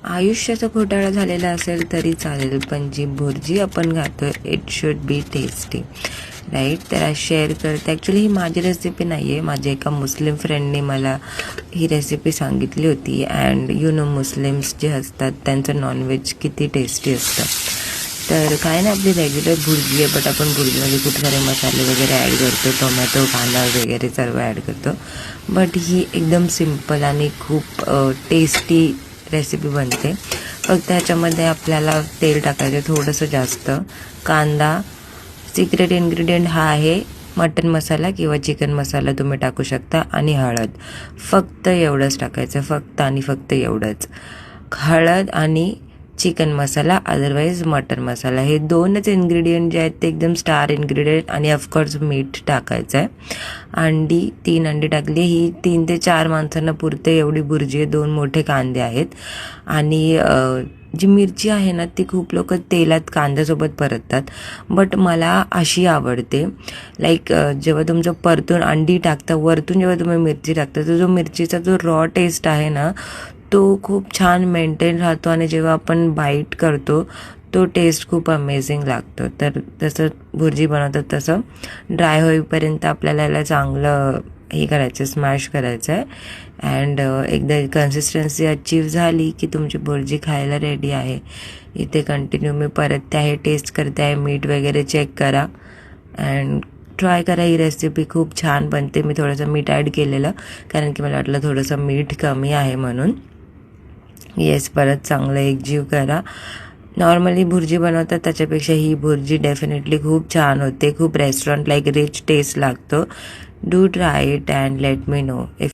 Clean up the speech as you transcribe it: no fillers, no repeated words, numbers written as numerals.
आयुष्याचा घोटाळा झालेला असेल तरी चालेल, पण जी भुर्जी आपण खातोय it should be tasty, right. तर आज शेअर करते. ॲक्च्युली ही माझी रेसिपी नाही आहे, माझ्या एका मुस्लिम फ्रेंडने मला ही रेसिपी सांगितली होती. अँड मुस्लिम्स जे असतात त्यांचं नॉनव्हेज किती टेस्टी असतं. तर काय ना, आपली रेग्युलर भुर्जी आहे, बट आपण भुर्जीमध्ये खूप सारे मसाले वगैरे ॲड करतो, टोमॅटो, कांदा वगैरे सर्व ॲड करतो. बट ही एकदम सिम्पल आणि खूप टेस्टी रेसिपी बनते. फक्त ह्याच्यामध्ये आपल्याला तेल टाकायचं थोडंसं जास्त, कांदा, सिक्रेट इन्ग्रेडियंट हा आहे मटन मसाला किंवा चिकन मसाला तुम्ही टाकू शकता, आणि हळद. फक्त एवढंच टाकायचं, फक्त आणि फक्त एवढंच. हळद आणि चिकन मसाला, अदरवाईज मटन मसाला, हे दोनच इन्ग्रेडियंट जे आहेत ते एकदम स्टार इन्ग्रेडियंट. आणि ऑफकोर्स मीठ टाकायचं आहे. 3 अंडी टाकली. ही 3 ते 4 माणसांना पुरते एवढी भुर्जी आहे. 2 मोठे कांदे आहेत. आणि जी मिरची आहे ना, ती खूप लोक तेलात कांद्यासोबत परततात, बट मला अशी आवडते. लाईक जेव्हा तुमचं परतून अंडी टाकता, वरतून जेव्हा तुम्ही मिरची टाकता, तर जो मिरचीचा जो रॉ टेस्ट आहे ना, तो खूप छान मेंटेन राहतो. आणि जेव्हा आपण बाईट करतो तो टेस्ट खूप अमेझिंग लागतो. तर तसं भुर्जी बनवतात तसं ड्राय होईपर्यंत आपल्याला याला चांगलं हे करायचं, स्मॅश करायचं आहे. अँड एकदा कन्सिस्टन्सी अचीव झाली की तुमची भुर्जी खायला रेडी आहे. इथे कंटिन्यू मी परतते आहे, टेस्ट करते आहे, मीठ वगैरे चेक करा अँड ट्राय करा. ही रेसिपी खूप छान बनते. मी थोडंसं मीठ ॲड केलेलं, कारण की मला वाटलं थोडंसं मीठ कमी आहे म्हणून. येस, परत चांगलं एकजीव करा. नॉर्मली भुर्जी बनवतात त्याच्यापेक्षा ही भुर्जी डेफिनेटली खूप छान होते. खूप रेस्टॉरंट लाईक रिच टेस्ट लागतो. Do try it and let me know if